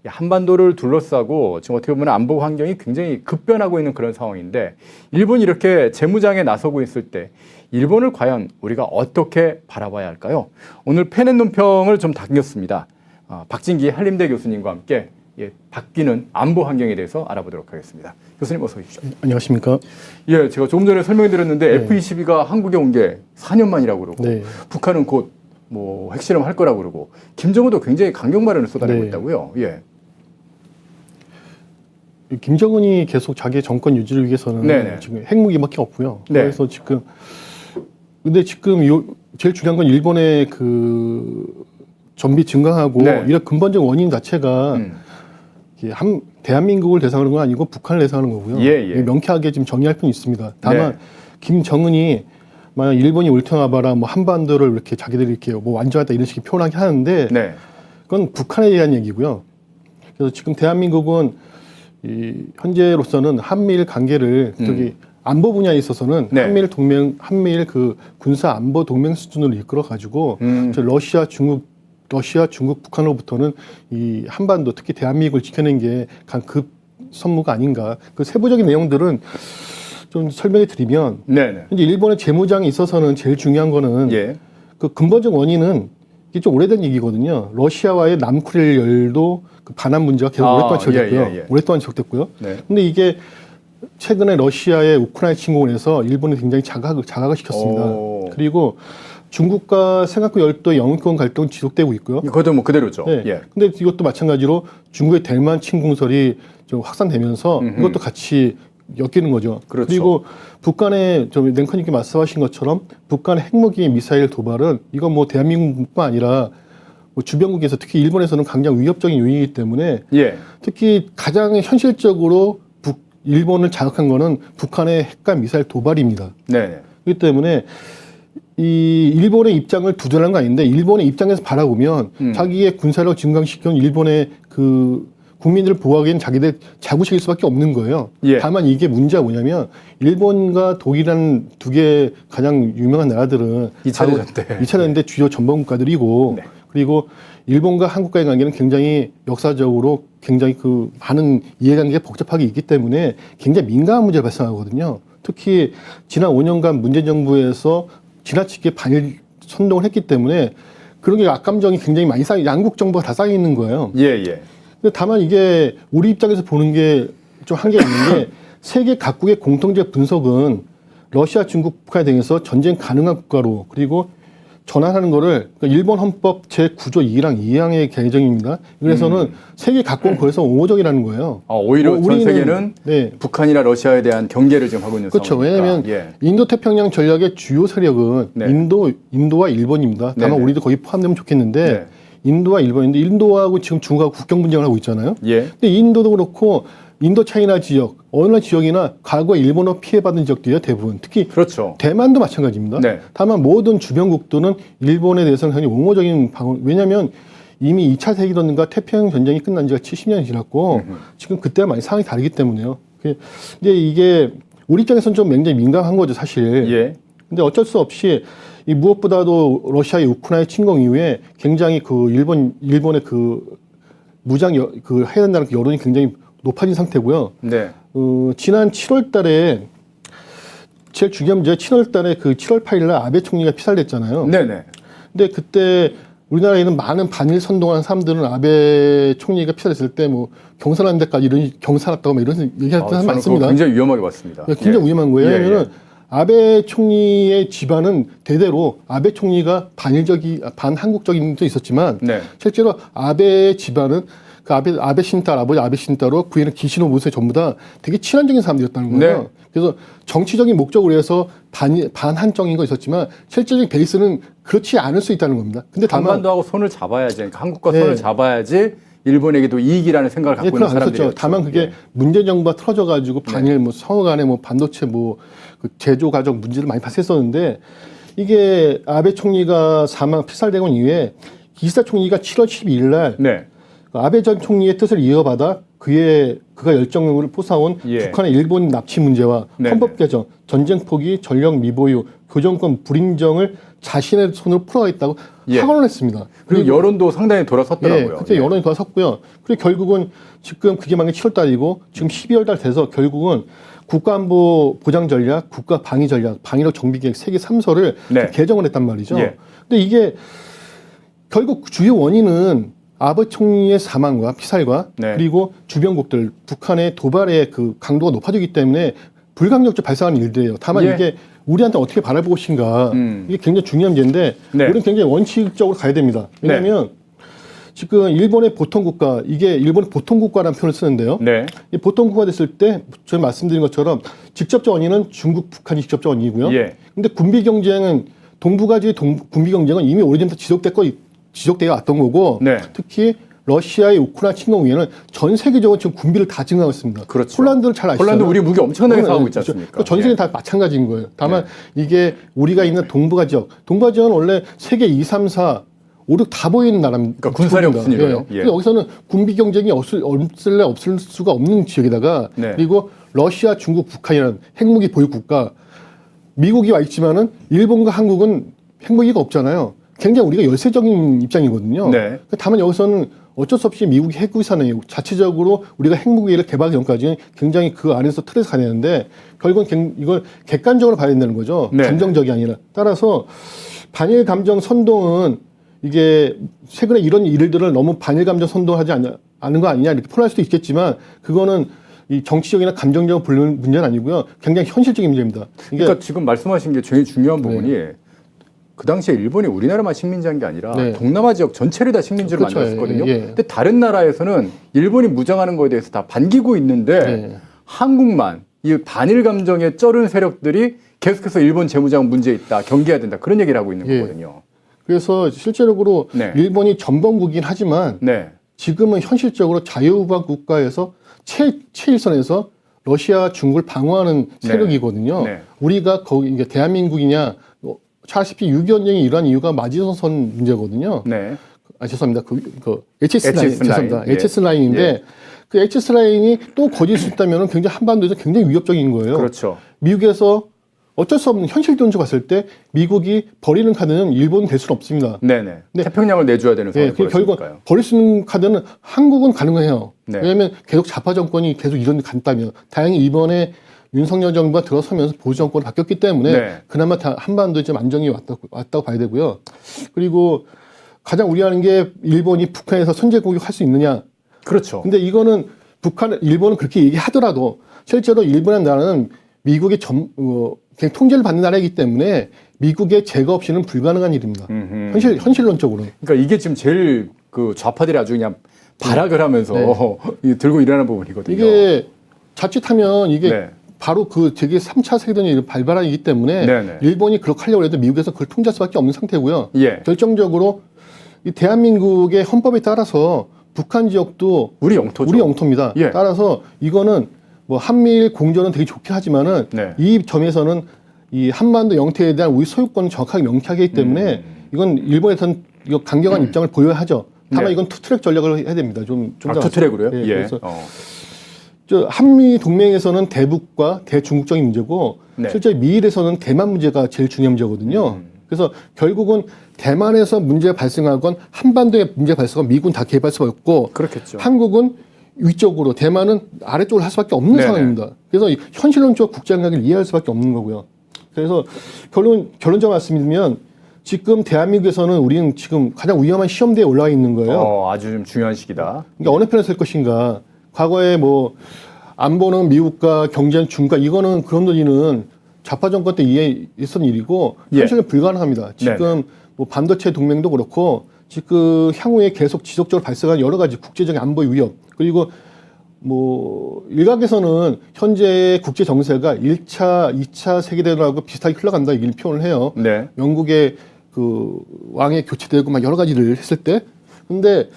한반도를 둘러싸고 지금 어떻게 보면 안보 환경이 굉장히 급변하고 있는 그런 상황인데 일본이 이렇게 재무장에 나서고 있을 때 일본을 과연 우리가 어떻게 바라봐야 할까요? 오늘 펜앤 논평을 좀 당겼습니다. 박진기 한림대 교수님과 함께 바뀌는 안보 환경에 대해서 알아보도록 하겠습니다. 교수님 어서 오십시오. 안녕하십니까? 예, 제가 조금 전에 설명드렸는데 F-22가 한국에 온 게 4년 만이라고 그러고 북한은 곧 뭐 핵실험 할 거라고 그러고 김정은도 굉장히 강경 발언을 쏟아내고 있다고요. 예. 김정은이 계속 자기의 정권 유지를 위해서는 지금 핵무기밖에 없고요. 그래서 지금 근데 지금 제일 중요한 건 일본의 그 전비 증강하고 이런 근본적 원인 자체가 대한민국을 대상으로 건 아니고 북한을 대상으로 거고요. 명쾌하게 지금 정의할 필요는 있습니다. 다만 김정은이 만약 일본이 울트라마바라 뭐 한반도를 이렇게 자기들이 이렇게 뭐 완전하다 이런 식의 표현하게 하는데 그건 북한에 대한 얘기고요. 그래서 지금 대한민국은 현재로서는 한미일 관계를 저기 안보 분야에 있어서는 한미일 그 군사 안보 동맹 수준으로 이끌어 가지고 러시아, 중국, 북한으로부터는 이 한반도 특히 대한민국을 지켜낸 게 급 선무가 아닌가. 그 세부적인 내용들은 좀 설명해 드리면 이제 일본의 재무장에 있어서는 제일 중요한 거는 그 근본적 원인은 이게 좀 오래된 얘기거든요. 러시아와의 남코리아 열도 그 반환 문제가 계속 오랫동안 지속됐고요. 오랫동안 지속됐고요. 근데 이게 최근에 러시아의 우크라이나 침공을 해서 일본이 굉장히 자각을 시켰습니다. 그리고 중국과 생각과 열도 영유권 갈등이 지속되고 있고요. 그것도 뭐 그대로죠. 근데 이것도 마찬가지로 중국의 대만 침공설이 좀 확산되면서 이것도 같이 엮이는 거죠. 그리고 북한의 좀 랭커님께 말씀하신 것처럼 북한의 핵무기 미사일 도발은 이건 뭐 대한민국뿐만 아니라 뭐 주변국에서 특히 일본에서는 굉장히 위협적인 요인이기 때문에 특히 가장 현실적으로 일본을 자극한 거는 북한의 핵과 미사일 도발입니다. 그렇기 때문에 이 일본의 입장을 부정한 거 아닌데 일본의 입장에서 바라보면 자기의 군사력 증강시켜온 일본의 그 국민들을 보호하기에는 자기들 자구식일 수밖에 없는 거예요. 다만 이게 문제가 뭐냐면 일본과 독일이라는 두 개 가장 유명한 나라들은 2차 대전 때 주요 전범 국가들이고 그리고 일본과 한국과의 관계는 굉장히 역사적으로 굉장히 그 많은 이해관계가 복잡하게 있기 때문에 굉장히 민감한 문제가 발생하거든요. 특히 지난 5년간 문재인 정부에서 지나치게 반일 선동을 했기 때문에 그런 게 악감정이 굉장히 많이 양국 정부가 다 쌓여 있는 거예요. 근데 다만 이게 우리 입장에서 보는 게 좀 한계가 있는 게 세계 각국의 공통적 분석은 러시아, 중국, 북한 등에서 전쟁 가능한 국가로 그리고 전환하는 거를 일본 헌법 제9조 2항 2항의 개정입니다. 그래서는 세계 각국은 그래서 옹호적이라는 거예요. 오히려 전 세계는 북한이나 러시아에 대한 경계를 지금 하고 있는 상황이니까. 왜냐하면 인도태평양 전략의 주요 세력은 인도와 일본입니다. 다만 우리도 거기 포함되면 좋겠는데 인도와 일본인데 인도하고 지금 중국하고 국경 분쟁을 하고 있잖아요. 근데 인도도 그렇고 인도 차이나 지역, 어느 지역이나 과거에 일본어 피해받은 지역들이에요, 대부분. 특히 대만도 마찬가지입니다. 다만 모든 주변국들은 일본에 대해서는 굉장히 옹호적인 방어, 왜냐하면 이미 2차 세계대전과 태평양 전쟁이 끝난 지가 70년이 지났고 지금 그때와 많이 상황이 다르기 때문에요. 근데 이게 우리 입장에서는 좀 굉장히 민감한 거죠, 사실. 근데 어쩔 수 없이 이 무엇보다도 러시아의 우크라이나 침공 이후에 굉장히 그 일본의 그 무장 그 해야 된다는 그 여론이 굉장히 높아진 상태고요. 지난 7월 달에 제일 중요한 문제가 7월 달에 그 7월 8일 날 아베 총리가 피살됐잖아요. 근데 그때 우리나라에는 많은 반일 선동한 사람들은 아베 총리가 피살됐을 때 뭐 경찰한 데까지 이런 경찰했다고 막 이런 얘기할 때 많습니다. 굉장히 위험하게 봤습니다. 굉장히 위험한 거예요. 왜냐면은 아베 총리의 집안은 대대로 아베 총리가 반한국적인 도 있었지만 실제로 아베 집안은 그 아베 신딸, 아버지 아베 신딸로 부인은 기시노 모세 전부 다 되게 친한적인 사람들이었다는 거예요. 그래서 정치적인 목적으로 해서 반한적인 거 있었지만 실질적인 베이스는 그렇지 않을 수 있다는 겁니다. 근데 다만 한반도하고 손을 잡아야지, 그러니까 한국과 손을 잡아야지 일본에게도 이익이라는 생각을 갖고 있는 사람들이었죠. 다만 그게 문재인 정부가 틀어져가지고 반일 뭐 서로 간에 뭐 반도체 뭐 그 제조 과정 문제를 많이 발생했었는데 이게 아베 총리가 피살되고 이후에 기시다 총리가 7월 12일 날 아베 전 총리의 뜻을 이어받아 그가 열정을 솟아온 북한의 일본 납치 문제와 헌법 개정, 전쟁 포기, 전력 미보유, 교정권 불인정을 자신의 손으로 풀어가겠다고 예. 확언을 했습니다. 그리고 여론도 상당히 돌아섰더라고요. 예, 그때 여론이 돌아섰고요. 그리고 결국은 지금 그게 만기 7월 달이고 지금 12월 달 돼서 결국은 국가안보 보장 전략, 국가 방위 전략, 방위력 정비 계획 세계 3서를 네. 개정을 했단 말이죠. 예. 근데 이게 결국 주요 원인은 아베 총리의 사망과 피살과 네. 그리고 주변국들 북한의 도발의 그 강도가 높아지기 때문에 불강력적 발생하는 일들이에요. 다만 예. 이게 우리한테 어떻게 바라볼 것인가 이게 굉장히 중요한 문제인데 네. 우리는 굉장히 원칙적으로 가야 됩니다. 왜냐하면 지금 일본의 보통국가, 이게 일본의 보통국가라는 표현을 쓰는데요. 네. 이 보통국가 됐을 때 제가 말씀드린 것처럼 직접적 원인은 중국, 북한이 직접적 원인이고요. 예. 근데 군비 경쟁은 동북아지의 군비 경쟁은 이미 오래전부터 지속되어 왔던 거고 네. 특히 러시아의 우크라이나 침공 후에는 전 세계적으로 지금 군비를 다 증가하고 있습니다. 그렇죠. 폴란드를 잘 아시잖아요. 폴란드 우리 무기 엄청나게 사오고 있지 그렇죠. 않습니까? 그러니까 전 세계 다 마찬가지인 거예요. 다만 이게 우리가 있는 동북아 지역은 원래 세계 2, 3, 4, 5, 6 다 보이는 나라입니다. 그러니까 군사력 순위로요. 예. 그래서 여기서는 군비 경쟁이 없을 수가 없는 지역에다가 네. 그리고 러시아, 중국, 북한이라는 핵무기 보유 국가, 미국이 와 있지만은 일본과 한국은 핵무기가 없잖아요. 굉장히 우리가 열세적인 입장이거든요. 네. 다만 여기서는 어쩔 수 없이 미국이 핵무기 사나이고 자체적으로 우리가 핵무기를 개발하기 전까지는 굉장히 그 안에서 틀에서 가야 되는데 결국은 이걸 객관적으로 봐야 된다는 거죠. 네. 감정적이 아니라. 따라서 반일 감정 선동은 이게 최근에 이런 일들을 너무 반일 감정 선동하지 않은 거 아니냐 이렇게 표현할 수도 있겠지만 그거는 이 정치적이나 감정적 문제는 아니고요. 굉장히 현실적인 문제입니다. 그러니까 지금 말씀하신 게 제일 중요한 부분이 그 당시에 일본이 우리나라만 식민지한 게 아니라 동남아 지역 전체를 다 식민지로 그렇죠. 만들었거든요. 예. 근데 다른 나라에서는 일본이 무장하는 거에 대해서 다 반기고 있는데 한국만 이 반일 감정에 쩔은 세력들이 계속해서 일본 재무장 문제 있다, 경계해야 된다 그런 얘기를 하고 있는 거거든요. 그래서 실제적으로 일본이 전범국이긴 하지만 지금은 현실적으로 자유우방 국가에서 최일선에서 러시아, 중국을 방어하는 세력이거든요. 우리가 거기 이게 대한민국이냐 잘 아시피 6.25 전쟁이 일어난 이유가 마지노선 문제거든요. 죄송합니다. 그 HS 라인, 죄송합니다. HS 라인인데 그 HS 라인이 또 거질 수 있다면 굉장히 한반도에서 굉장히 위협적인 거예요. 그렇죠. 미국에서 어쩔 수 없는 현실론적으로 봤을 때 미국이 버리는 카드는 일본은 될 수는 없습니다. 네네. 태평양을 내줘야 되는 상황이 결국 버릴 수 있는 카드는 한국은 가능해요. 왜냐하면 계속 좌파 정권이 계속 이런 데 간다면 다행히 이번에 윤석열 정부가 들어서면서 보수 정권이 바뀌었기 때문에 그나마 한반도에 좀 안정이 왔다고 봐야 되고요. 그리고 가장 우려하는 게 일본이 북한에서 선제 공격할 수 있느냐. 그렇죠. 근데 이거는 일본은 그렇게 얘기하더라도 실제로 일본이라는 나라는 미국의 그냥 통제를 받는 나라이기 때문에 미국의 제거 없이는 불가능한 일입니다. 현실론적으로. 그러니까 이게 지금 제일 그 좌파들이 아주 그냥 발악을 하면서 들고 일어나는 부분이거든요. 이게 자칫하면 이게 바로 그 되게 3차 세계대전이 발발하기 때문에 일본이 그렇게 하려고 해도 미국에서 그걸 통제할 수밖에 없는 상태고요. 결정적으로 이 대한민국의 헌법에 따라서 북한 지역도 우리 영토죠. 우리 영토입니다. 따라서 이거는 뭐 한미일 공조는 되게 좋긴 하지만은 이 점에서는 이 한반도 영토에 대한 우리 소유권을 정확하게 명쾌하기 때문에 이건 일본에서는 이거 강경한 입장을 보여야 하죠. 다만 이건 투트랙 전략을 해야 됩니다. 투트랙으로요? 그래서 한미 동맹에서는 대북과 대중국적인 문제고 실제 미일에서는 대만 문제가 제일 중요한 문제거든요. 그래서 결국은 대만에서 문제가 발생하건 한반도에 문제가 발생하건 미국은 다 개입할 수가 없고 한국은 위쪽으로 대만은 아래쪽으로 할 수밖에 없는 상황입니다. 그래서 현실론적 국제관계를 이해할 수밖에 없는 거고요. 그래서 결론적으로 말씀드리면 지금 대한민국에서는 우리는 지금 가장 위험한 시험대에 올라와 있는 거예요. 아주 좀 중요한 시기다. 그러니까 어느 편에 설 것인가. 과거에 뭐 안보는 미국과 경제는 중국과 이거는 그런 논의는 좌파 정권 때 이해했던 일이고 현실은 불가능합니다. 지금 뭐 반도체 동맹도 그렇고 지금 향후에 계속 지속적으로 발생하는 여러 가지 국제적인 안보의 위협 그리고 뭐 일각에서는 현재 국제 정세가 1차, 2차 세계대전하고 비슷하게 흘러간다 이런 표현을 해요. 영국의 그 왕이 교체되고 막 여러 가지를 했을 때 근데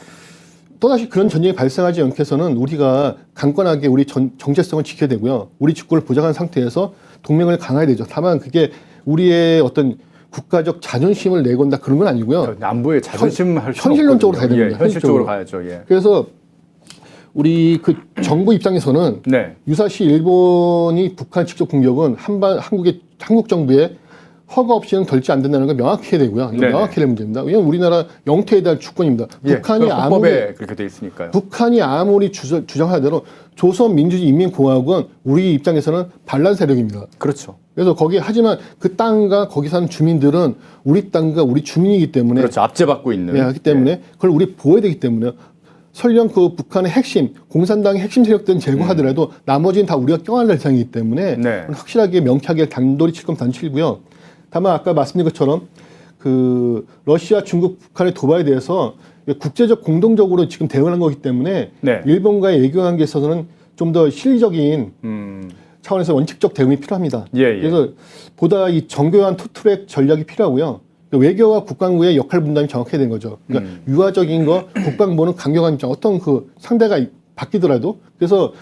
또다시 그런 전쟁이 발생하지 않게 해서는 우리가 강건하게 우리 정체성을 지켜야 되고요. 우리 주권을 보장한 상태에서 동맹을 강화해야 되죠. 다만 그게 우리의 어떤 국가적 자존심을 내건다 그런 건 아니고요. 남부의 자존심 할 현실론적으로 가야 됩니다. 현실적으로 가야죠. 그래서 우리 그 정부 입장에서는 유사시 일본이 북한 직접 공격은 한국 정부의 허가 없이는 결제 안 된다는 걸 명확히 해야 되고요. 이거 네네. 명확히 해야 되는 문제입니다. 왜냐하면 우리나라 영토에 대한 주권입니다. 예, 북한이 그건 아무리 헌법에 그렇게 돼 있으니까요. 북한이 아무리 주장하는 대로 조선민주주의인민공화국은 우리 입장에서는 반란 세력입니다. 그렇죠. 그래서 거기 하지만 그 땅과 거기 사는 주민들은 우리 땅과 우리 주민이기 때문에 그렇죠. 압제받고 있는. 예, 하기 때문에 그걸 우리 보호해야 되기 때문에 설령 그 북한의 핵심 공산당의 핵심 세력들은 제거하더라도 나머지는 다 우리가 껴안을 대상이기 때문에 네. 확실하게 명쾌하게 단도리 칠 거면 단치고요. 다만 아까 말씀드린 것처럼 그 러시아, 중국, 북한의 도발에 대해서 국제적 공동적으로 지금 대응하는 거기 때문에 네. 일본과의 외교 관계에 있어서는 좀 더 실리적인 차원에서 원칙적 대응이 필요합니다. 예, 예. 그래서 보다 이 정교한 투트랙 전략이 필요하고요. 외교와 국방부의 역할 분담이 정확해야 되는 거죠. 그러니까 유화적인 거, 국방부는 강경한 입장, 어떤 그 상대가 바뀌더라도 그래서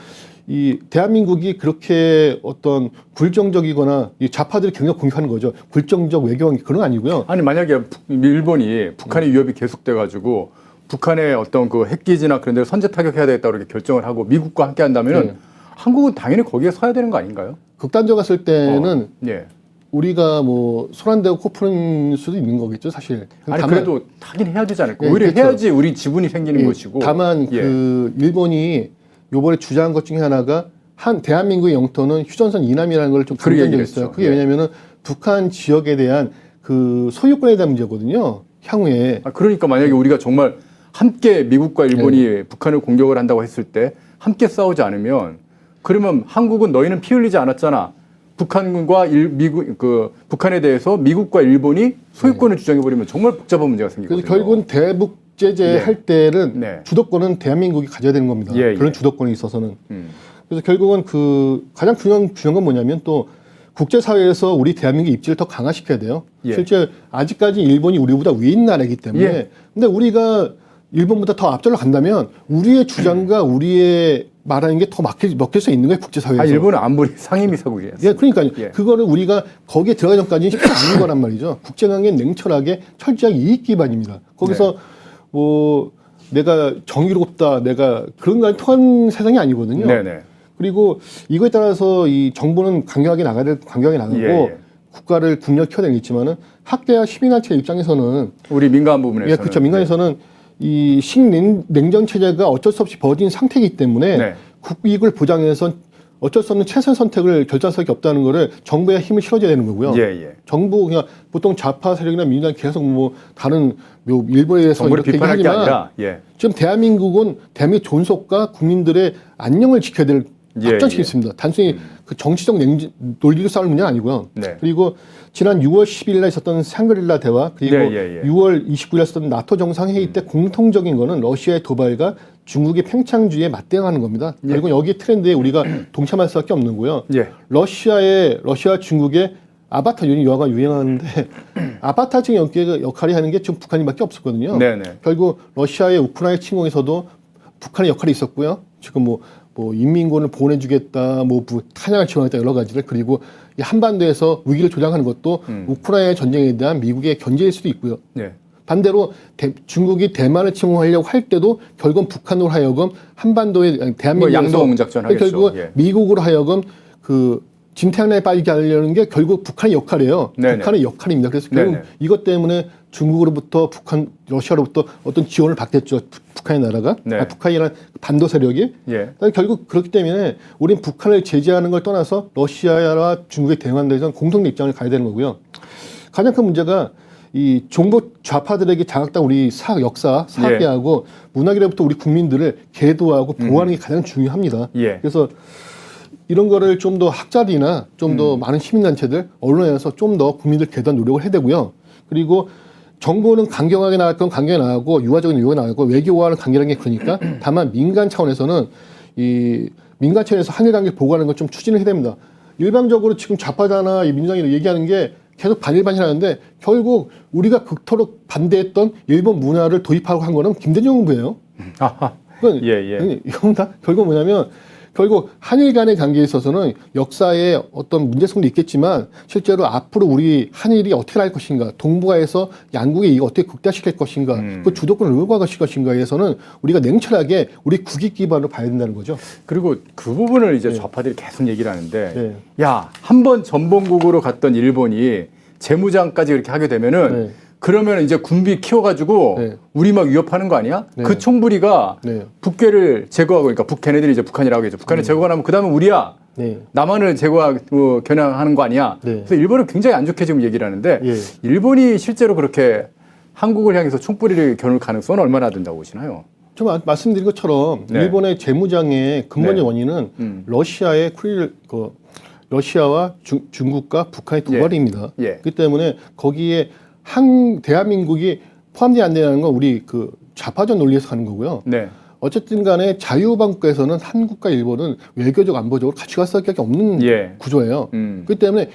이 대한민국이 그렇게 어떤 굴종적이거나 이 좌파들이 경력 공격하는 거죠. 굴종적 외교 그런 거 아니고요. 아니 만약에 일본이 북한의 위협이 계속돼 가지고 북한의 어떤 그 핵기지나 그런 데를 선제 타격해야 되겠다 그렇게 결정을 하고 미국과 함께 한다면은 네. 한국은 당연히 거기에 서야 되는 거 아닌가요? 극단적이었을 때는 예. 우리가 뭐 손 안 대고 코 푸는 수도 있는 거겠죠, 사실. 아니 그래도 하긴 해야 되지 않을까? 예, 오히려 그렇죠. 해야지 우리 지분이 생기는 예, 것이고. 다만 예. 그 일본이 요번에 주장한 것 중에 하나가 한 대한민국의 영토는 휴전선 이남이라는 걸 좀 그런 강조한 적이 얘기를 있어요. 했죠. 그게 예. 왜냐면은 북한 지역에 대한 그 소유권에 대한 문제거든요. 향후에. 그러니까 만약에 우리가 정말 함께 미국과 일본이 북한을 공격을 한다고 했을 때 함께 싸우지 않으면 그러면 한국은 너희는 피 흘리지 않았잖아. 북한과 미국 그 북한에 대해서 미국과 일본이 소유권을 주장해 버리면 정말 복잡한 문제가 생기거든요. 그래서 결국은 대북 제재 예. 할 때는 네. 주도권은 대한민국이 가져야 되는 겁니다. 예, 그런 예. 주도권에 있어서는. 그래서 결국은 그 가장 중요한 건 뭐냐면 또 국제사회에서 우리 대한민국의 입지를 더 강화시켜야 돼요. 예. 실제 아직까지 일본이 우리보다 위인 나라이기 때문에. 예. 근데 우리가 일본보다 더 앞절로 간다면 우리의 주장과 우리의 말하는 게 더 먹힐 수 있는 거예요, 국제사회에서. 일본은 안보리 상임이사국이에요. 예, 그러니까요. 예. 그거를 우리가 거기에 들어가기 전까지는 쉽지 않은 거란 말이죠. 국제관계는 냉철하게 철저하게 이익 기반입니다. 거기서 뭐 내가 정의롭다, 내가 그런 걸 통한 세상이 아니거든요. 네네. 그리고 이거에 따라서 이 정부는 강경하게 나가고 예. 국가를 국력 키워내는 게 있지만은 학계와 시민단체 입장에서는 우리 민간 부분에서는 예, 그렇죠. 민간에서는 이 식냉전 체제가 어쩔 수 없이 벌어진 상태이기 때문에 네. 국익을 보장해서 어쩔 수 없는 최선 선택을 결정할 수밖에 없다는 거를 정부의 힘을 실어줘야 되는 거고요. 예. 정부 그냥 보통 좌파 세력이나 민주당 계속 뭐 다른 뭐 일본에 대해서 정부를 이렇게 비판할 게 얘기하지만 아니라 예. 지금 대한민국은 대한민국 존속과 국민들의 안녕을 지켜야 될 확정식이 있습니다. 단순히 그 정치적 논리로 싸울 문제는 아니고요. 네. 그리고 지난 6월 10일 날 있었던 샹그릴라 대화 그리고 예. 6월 29일 날 있었던 나토 정상회의 때 공통적인 거는 러시아의 도발과 중국의 팽창주의에 맞대응하는 겁니다. 그리고 여기 트렌드에 우리가 동참할 수밖에 없는 거고요. 예. 러시아 중국의 아바타 유화가 유행하는데 아바타적 역할이 하는 게 지금 북한이밖에 없었거든요. 네네. 결국 러시아의 우크라이나 침공에서도 북한의 역할이 있었고요. 지금 뭐 인민군을 보내주겠다, 탄약을 지원하겠다 여러 가지를 그리고 이 한반도에서 위기를 조장하는 것도 우크라이나 전쟁에 대한 미국의 견제일 수도 있고요. 예. 반대로 중국이 대만을 침공하려고 할 때도 결국은 북한으로 하여금 한반도에 대한민국에서 양동 작전 하겠죠. 결국 예. 미국으로 하여금 그 진태양나에 빠지게 하려는 게 결국 북한의 역할이에요. 네네. 북한의 역할입니다. 그래서 결국 네네. 이것 때문에 중국으로부터 러시아로부터 어떤 지원을 받겠죠. 북한의 나라가, 네. 북한이라는 반도 세력이. 예. 결국 그렇기 때문에 우린 북한을 제재하는 걸 떠나서 러시아와 중국의 대응하는 데서 공통된 입장을 가야 되는 거고요. 가장 큰 문제가 이 정보 좌파들에게 장악당 우리 역사, 사회하고 문학이로부터 우리 국민들을 계도하고 보호하는 게 가장 중요합니다. 예. 그래서 이런 거를 좀 더 학자들이나 좀 더 많은 시민단체들, 언론에서 좀 더 국민들 계도한 노력을 해야 되고요. 그리고 정부는 강경하게 나갈 건 강경하게 나가고 유화적인 유화가 나가고 외교와는 강경한 게 그러니까 다만 민간 차원에서는 이 민간 차원에서 한일 관계를 보호하는 걸 좀 추진을 해야 됩니다. 일방적으로 지금 좌파자나 이 민주당이 얘기하는 게 계속 반일반일하는데 결국 우리가 극토록 반대했던 일본 문화를 도입하고 한 거는 김대중 정부예요. 아하. 그러니까 예. 이건 다 결국 뭐냐면 결국 한일 간의 관계에 있어서는 역사에 어떤 문제성도 있겠지만 실제로 앞으로 우리 한일이 어떻게 할 것인가, 동북아에서 양국의 이익을 어떻게 극대화시킬 것인가, 그 주도권을 누가 가실 것인가에서는 우리가 냉철하게 우리 국익 기반으로 봐야 된다는 거죠. 그리고 그 부분을 이제 좌파들이 계속 얘기를 하는데 예. 야, 한 번 전범국으로 갔던 일본이 재무장까지 이렇게 하게 되면은 네. 그러면 이제 군비 키워가지고 네. 우리 막 위협하는 거 아니야? 네. 그 총부리가 네. 북괴를 제거하고, 그러니까 북걔네들이 이제 북한이라고 하겠죠. 북한을 제거하면 그 다음에 우리야. 네. 남한을 제거하고 겨냥하는 거 아니야? 네. 그래서 일본은 굉장히 안 좋게 지금 얘기를 하는데 예. 일본이 실제로 그렇게 한국을 향해서 총뿌리를 겨눌 가능성은 얼마나 된다고 보시나요? 좀 말씀드린 것처럼 네. 일본의 재무장의 근본적 네. 원인은 러시아의 러시아와 중국과 북한의 도발입니다. 예. 그렇기 때문에 거기에 대한민국이 포함되지 않는다는 건 우리 그 좌파적 논리에서 가는 거고요. 네. 어쨌든 간에 자유반국에서는 한국과 일본은 외교적 안보적으로 같이 갈 수밖에 없는 예. 구조예요. 그렇기 때문에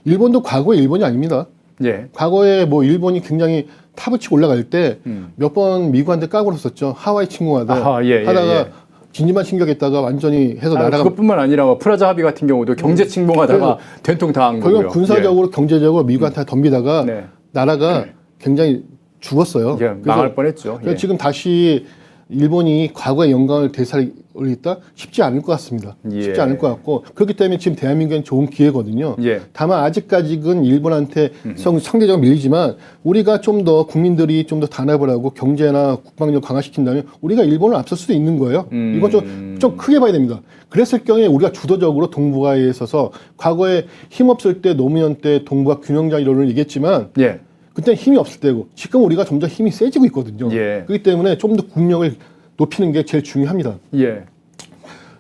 일본도 과거의 일본이 아닙니다. 예. 과거에 뭐 일본이 굉장히 탑을 치고 올라갈 때 몇 번 미국한테 까불었었죠. 하와이 침공하다 아하, 예, 예, 하다가 예. 진지만 침격했다가 완전히 해서 나라가 그것뿐만 아니라 뭐 프라자 합의 같은 경우도 경제 침공하다가 된통 당한 거고요. 거기가 군사적으로 경제적으로 미국한테 덤비다가 네. 나라가 굉장히 죽었어요. 예, 망할 뻔했죠. 그래서 예. 지금 다시 일본이 과거의 영광을 되살리겠다 쉽지 않을 것 같습니다. 예. 쉽지 않을 것 같고 그렇기 때문에 지금 대한민국은 좋은 기회거든요. 예. 다만 아직까지는 일본한테 상대적으로 밀리지만 우리가 좀 더 국민들이 좀 더 단합을 하고 경제나 국방력 강화시킨다면 우리가 일본을 앞설 수도 있는 거예요. 이건 좀 크게 봐야 됩니다. 그랬을 경우에 우리가 주도적으로 동북아에 있어서 과거에 힘없을 때 노무현 때 동북아 균형자 이론을 얘기했지만 예. 그때 힘이 없을 때고 지금 우리가 점점 힘이 세지고 있거든요. 예. 그렇기 때문에 좀 더 국력을 높이는 게 제일 중요합니다. 예.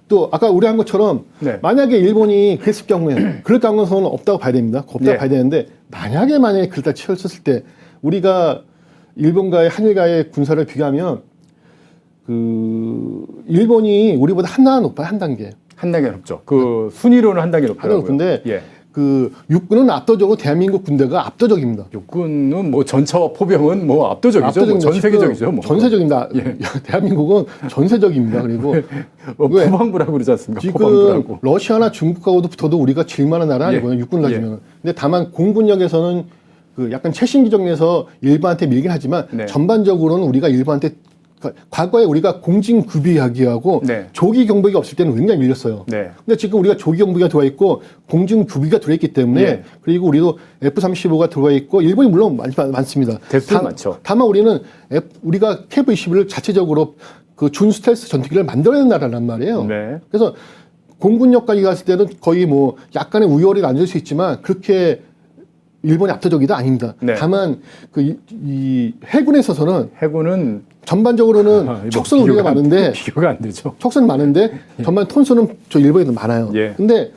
또 아까 우리 한 것처럼 네. 만약에 일본이 그랬을 경우에 그럴 가능성은 없다고 봐야 됩니다. 없다고 예. 봐야 되는데 만약에 그랬다 치렀을 때 우리가 일본과의 한일과의 군사를 비교하면 그 일본이 우리보다 한 단계 높아요. 한 단계. 한 단계 높죠. 그 순위로는 한 단계 높더라고요. 높은데 예. 그 육군은 압도적으로 대한민국 군대가 압도적입니다. 육군은 뭐 전차와 포병은 뭐 압도적이죠. 뭐 전 세계적이죠. 뭐. 전세적입니다. 예. 대한민국은 전세적입니다. 그리고 왜? 포방부라고 그러지 않습니까? 지금 포방부라고. 러시아나 중국하고도 붙어도 우리가 질만한 나라 아니고요. 예. 육군 따지면. 근데 다만 공군력에서는 그 약간 최신 기종에서 일본한테 밀긴 하지만 네. 전반적으로는 우리가 일본한테 과거에 우리가 공진구비하기하고 네. 조기 경보기 없을 때는 굉장히 밀렸어요. 네. 근데 지금 우리가 조기 경보기가 들어와 있고 공중구비가 들어와 있기 때문에 예. 그리고 우리도 F-35가 들어와 있고 일본이 물론 많습니다. 대수는 많죠. 다만 우리는 우리가 KV-21을 자체적으로 그 준 스텔스 전투기를 만들어낸 나라란 말이에요. 네. 그래서 공군력까지 갔을 때는 거의 뭐 약간의 우열이 앉을 수 있지만 그렇게 일본이 압도적이다 아닙니다. 네. 다만 이 해군에 있어서는 해군은 전반적으로는 뭐 척수는 우리가 많은데 비교가 안 되죠. 척수는 많은데 전반 톤수는 저 일본이 더 많아요. 예. 근데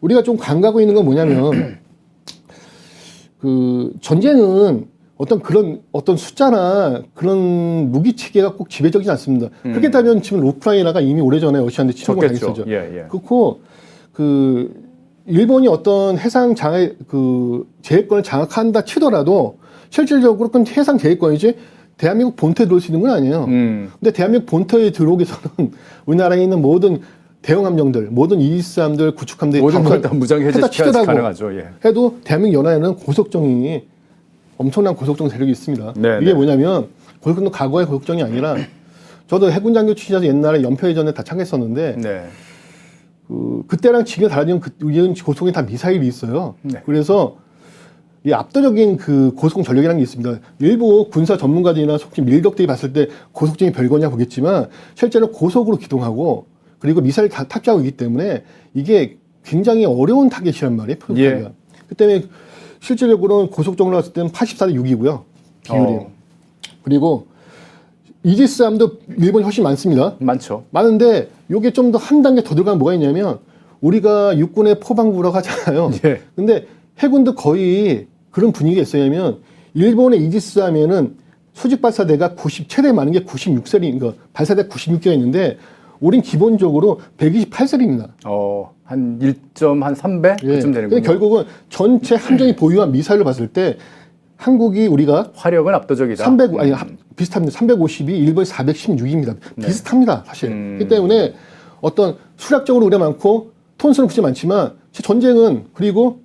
우리가 좀 간과하고 있는 건 뭐냐면 그 전쟁은 어떤 숫자나 그런 무기 체계가 꼭 지배적이지 않습니다. 그렇게 따면 지금 우크라이나가 이미 오래전에 러시아한테 침공을 적겠죠. 당했었죠. 예, 예. 그렇고 그 일본이 어떤 해상 그 제해권을 장악한다 치더라도 실질적으로 그건 해상 제해권이지 대한민국 본토에 들어올 수 있는 건 아니에요. 근데 대한민국 본토에 들어오기 위해서는 우리나라에 있는 모든 대형 함정들, 모든 이지스함들, 구축함들이 모든 걸 다 무장 해제시켜야 가능하죠. 예. 해도 대한민국 연안에는 고속정이 엄청난 고속정 세력이 있습니다. 네, 이게 네. 뭐냐면 고속정도 과거의 고속정이 아니라 저도 해군 장교 출신이라서 옛날에 연평해전에 다 참가했었는데 네. 그때랑 지금 달라지는 고속이 다 미사일이 있어요. 네. 그래서 이 압도적인 그 고속정 전력이라는 게 있습니다. 일부 군사 전문가들이나 속칭 밀덕들이 봤을 때 고속정이 별거냐 보겠지만 실제로 고속으로 기동하고 그리고 미사일 다 탑재하고 있기 때문에 이게 굉장히 어려운 타겟이란 말이에요. 예. 그 때문에 실질적으로는 고속정으로 봤을 때는 84대 6이고요. 비율이. 그리고 이지스함도 일본이 훨씬 많습니다. 많죠. 많은데 이게 좀 더 한 단계 더 들어가면 뭐가 있냐면 우리가 육군의 포방부라고 하잖아요. 예. 근데 해군도 거의 그런 분위기가 있어야면 일본의 이지스함에는 수직 발사대가 최대 많은 게 96셀인 거 발사대 96개가 있는데 우린 기본적으로 128셀입니다. 한 1.3배 그쯤 되는군요. 결국은 전체 함정이 보유한 미사일을 봤을 때 한국이 우리가 화력은 압도적이다. 비슷합니다. 352, 일본이 416입니다. 네. 비슷합니다, 사실. 그렇기 때문에 어떤 수략적으로 우리가 많고 톤수는 굳이 많지만 전쟁은 그리고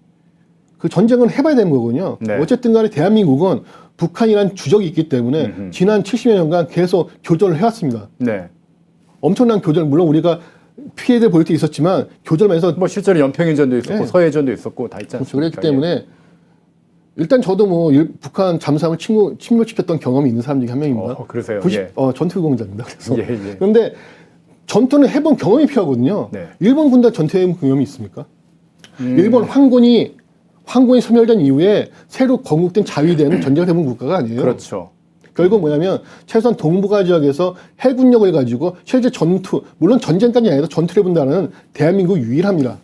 그 전쟁은 해봐야 되는 거거든요. 네. 어쨌든 간에 대한민국은 북한이라는 주적이 있기 때문에 지난 70여 년간 계속 교전을 해왔습니다. 네. 엄청난 교전, 물론 우리가 피해를 볼 때 있었지만 교전하면서 뭐 실제로 연평해전도 있었고 네. 서해전도 있었고 다 있지 그렇죠. 않습니까? 그렇기 때문에 일단 저도 뭐 북한 잠수함을 침몰시켰던 경험이 있는 사람 중에 한 명입니다. 그러세요? 전투공자입니다. 그래서 예. 그런데 전투는 해본 경험이 필요하거든요. 네. 일본 군대 전투해본 경험이 있습니까? 일본 황군이 소멸된 이후에 새로 건국된 자위대는 전쟁을 해본 국가가 아니에요. 그렇죠. 결국 뭐냐면 최소한 동북아 지역에서 해군력을 가지고 실제 전투, 물론 전쟁까지 아니라 전투를 해본다는 대한민국 유일합니다.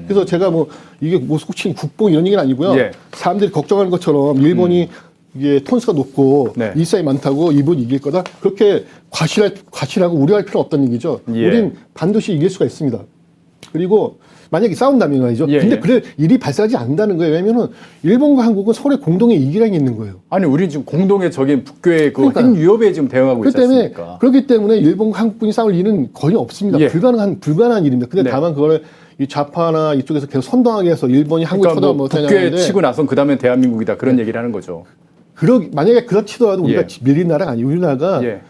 그래서 제가 뭐 이게 뭐 속칭 국뽕 이런 얘기는 아니고요. 예. 사람들이 걱정하는 것처럼 일본이 이게 톤수가 높고 네. 일사이 많다고 일본이 이길 거다. 그렇게 과실하고 우려할 필요 없다는 얘기죠. 예. 우린 반드시 이길 수가 있습니다. 그리고 만약에 싸운다면 말이죠. 예, 근데 예. 그래 일이 발생하지 않는다는 거예요. 왜냐면은 일본과 한국은 서로의 공동의 이기량이 있는 거예요. 아니 우리 지금 공동의 적인 북괴의 그 그러니까요. 핵 위협에 지금 대응하고 있지 않습니까? 그렇기 때문에 일본과 한국군이 싸울 일은 거의 없습니다. 예. 불가능한 일입니다. 근데 네. 다만 그걸 이 좌파나 이쪽에서 계속 선동하게 해서 일본이 한국을 그러니까 쳐다보면 뭐 못하냐는데 북괴 치고 나선 그다음에 대한민국이다 그런 얘기를 하는 거죠. 만약에 그렇지더라도 우리가 예. 밀린 나라가 아니에요. 우리나라가 예.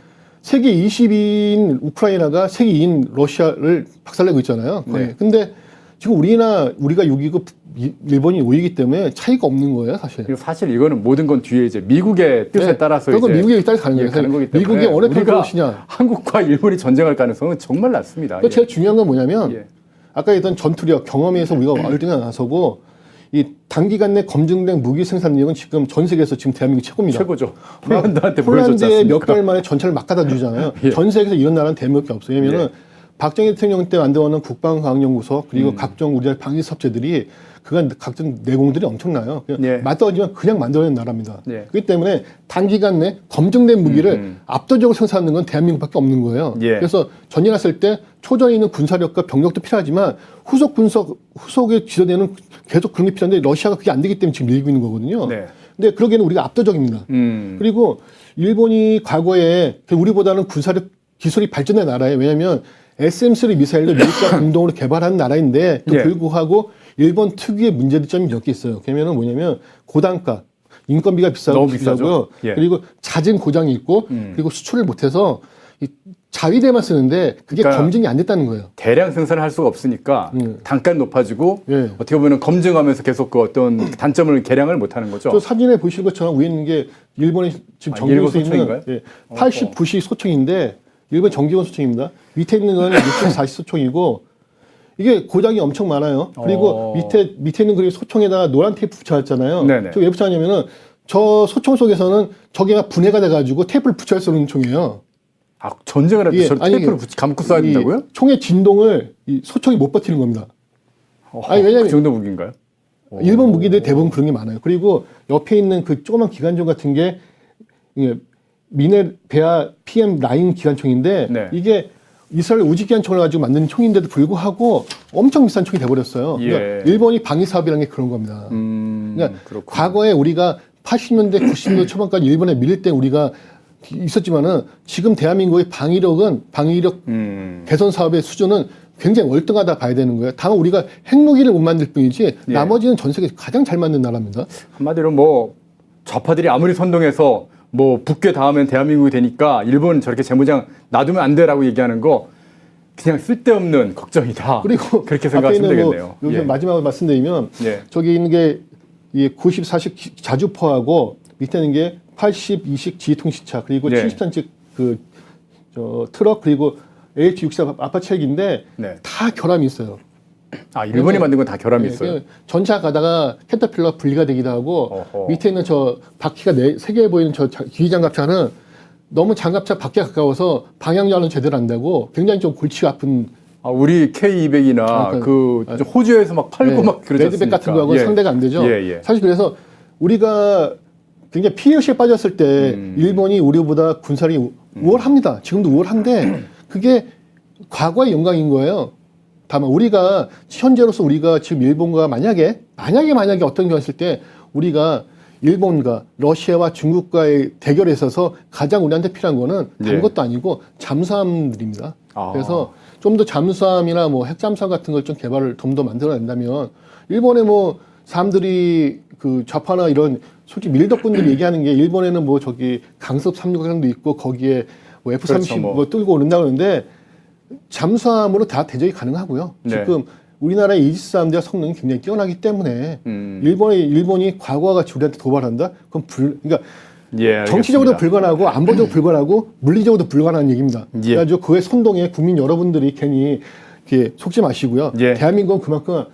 세계 20위인 우크라이나가 세계 2인 러시아를 박살내고 있잖아요. 거의. 네. 근데 지금 우리가 6위고 일본이 5위이기 때문에 차이가 없는 거예요, 사실. 그리고 사실 이거는 모든 건 뒤에 이제 미국의 뜻에 네. 따라서 결국은 이제 미국에 따라서 가는 거예요. 가는 거기 때문에 미국이 어느 편을 우리가 보시냐. 한국과 일본이 전쟁할 가능성은 정말 낮습니다. 그 제일 중요한 건 뭐냐면 예. 아까 했던 전투력 경험에서 우리가 월등히 나서고 이 단기간 내 검증된 무기 생산력은 지금 전 세계에서 지금 대한민국 최고입니다. 최고죠. 폴란드한테 보여줬지 폴란드에 않습니까? 몇 개월 만에 전차를 막 갖다 주잖아요. 예. 전 세계에서 이런 나라는 대한민국이 없어요. 왜냐면은 예. 박정희 대통령 때 만들어놓은 국방과학연구소 그리고 각종 우리나라 방위섭체들이 그간 각종 내공들이 엄청나요. 예. 맞다지만 그냥 만들어낸 나라입니다. 예. 그렇기 때문에 단기간 내 검증된 무기를 압도적으로 생산하는 건 대한민국밖에 없는 거예요. 예. 그래서 전쟁했을 때 초전에 있는 군사력과 병력도 필요하지만 후속에 지도되는 계속 그런 게 필요한데 러시아가 그게 안 되기 때문에 지금 밀고 있는 거거든요. 네. 근데 그러기에는 우리가 압도적입니다. 그리고 일본이 과거에 우리보다는 군사력 기술이 발전된 나라예요. 왜냐하면 SM-3 미사일도 미국과 공동으로 개발한 나라인데 또 예. 불구하고 일본 특유의 문제점이 몇 개 있어요. 그러면은 뭐냐면 고단가, 인건비가 너무 비싸죠. 비싸고요. 예. 그리고 잦은 고장이 있고 그리고 수출을 못해서 이 자위대만 쓰는데 그게 그러니까 검증이 안 됐다는 거예요. 대량 생산을 할 수가 없으니까 단가는 높아지고 예. 어떻게 보면 검증하면서 계속 그 어떤 단점을 개량을 못하는 거죠. 저 사진에 보시는 것처럼 위에 있는 게 일본의 지금 일본 정규소 있는 소총인가요? 89시 소총인데 일본 정기원 소총입니다. 밑에 있는 건 640 소총이고 이게 고장이 엄청 많아요. 그리고 밑에 있는 그 소총에다가 노란 테이프 붙여놨잖아요. 네네. 저 왜 붙여놨냐면은 저 소총 속에서는 저게가 분해가 돼가지고 테이프를 붙여야 쓰는 총이에요. 아, 전쟁을 할 때 저를 테이프를 감고 쏴야 된다고요? 총의 진동을 이 소총이 못 버티는 겁니다. 아니, 왜냐면 그 정도 무기인가요? 일본 무기들 대부분 그런 게 많아요. 그리고 옆에 있는 그 조그만 기관총 같은 게 이게 베아 PM9 기관총인데 네. 이게 이스라엘 우주 기관총을 가지고 만든 총인데도 불구하고 엄청 비싼 총이 돼버렸어요. 예. 그러니까 일본이 방위 사업이라는 게 그런 겁니다. 그러니까 그렇군요. 과거에 우리가 80년대, 90년대 초반까지 일본에 밀릴 때 우리가 있었지만은 지금 대한민국의 방위력 개선 사업의 수준은 굉장히 월등하다 봐야 되는 거예요. 다만 우리가 핵무기를 못 만들 뿐이지 예. 나머지는 전 세계 가장 잘 만든 나라입니다. 한마디로 뭐 좌파들이 아무리 선동해서 뭐 북괴 다음엔 대한민국이 되니까 일본 저렇게 재무장 놔두면 안 돼라고 얘기하는 거 그냥 쓸데없는 걱정이다. 그리고 그렇게 생각하시면 되겠네요. 여기서 마지막으로 말씀드리면 예. 저기 있는 게 90, 40 자주포하고 밑에 있는 게 80, 20 지휘통시차 그리고 예. 70톤씩 트럭 그리고 AH-64 아파트 헬기인데 네. 다 결함이 있어요. 아, 일본이 만든 건 다 결함이 있어요. 전차 가다가 캐터필러 분리가 되기도 하고 어허. 밑에 있는 저 바퀴가 3개 보이는 저 기장갑차는 너무 장갑차 바퀴에 가까워서 방향전은 제대로 안 되고 굉장히 좀 골치가 아픈 아, 우리 K200이나 그 호주에서 막 팔고 막 그러지 레드백 않습니까? 같은 거하고 예. 상대가 안 되죠. 예. 사실 그래서 우리가 굉장히 피해의식에 빠졌을 때 일본이 우리보다 군사력이 우월합니다. 지금도 우월한데 그게 과거의 영광인 거예요. 다만 우리가 현재로서 우리가 지금 일본과 만약에 어떤 경우가 있을 때 우리가 일본과 러시아와 중국과의 대결에 있어서 가장 우리한테 필요한 거는 다른 예. 것도 아니고 잠수함들입니다. 아. 그래서 좀 더 잠수함이나 뭐 핵잠수함 같은 걸 좀 개발을 좀 더 만들어낸다면 일본의 뭐 사람들이 그 좌파나 이런 솔직히 밀덕분들이 얘기하는 게 일본에는 뭐 저기 강섭 360도 있고 거기에 뭐 F-35 그렇죠, 뭐. 뚫고 오른다 그러는데 잠수함으로 다 대적이 가능하고요. 네. 지금 우리나라의 이지스함대와 성능이 굉장히 뛰어나기 때문에 일본이 과거와 같이 우리한테 도발한다? 그건 그러니까 예, 정치적으로도 알겠습니다. 불가능하고 안보적으로 불가능하고 물리적으로도 불가능한 얘기입니다. 예. 그래가지고 그의 선동에 국민 여러분들이 괜히 이렇게 속지 마시고요. 예. 대한민국은 그만큼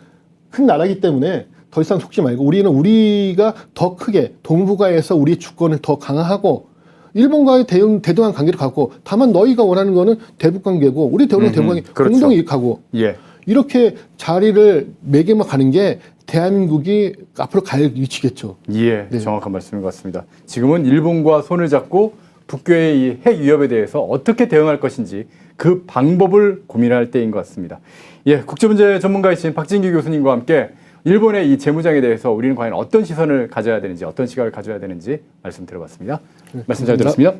큰 나라이기 때문에 더 이상 속지 말고 우리가 더 크게 동북아에서 우리의 주권을 더 강화하고 일본과의 대등한 관계를 갖고 다만 너희가 원하는 거는 대북 관계고 우리 대북 관계 그렇죠. 공동 이익하고 예. 이렇게 자리를 매개만 가는 게 대한민국이 앞으로 갈 위치겠죠. 예, 네. 정확한 말씀인 것 같습니다. 지금은 일본과 손을 잡고 북교의 이 핵 위협에 대해서 어떻게 대응할 것인지 그 방법을 고민할 때인 것 같습니다. 예, 국제문제 전문가이신 박진규 교수님과 함께 일본의 이 재무장에 대해서 우리는 과연 어떤 시선을 가져야 되는지, 어떤 시각을 가져야 되는지 말씀 드려봤습니다. 말씀 잘 들었습니다.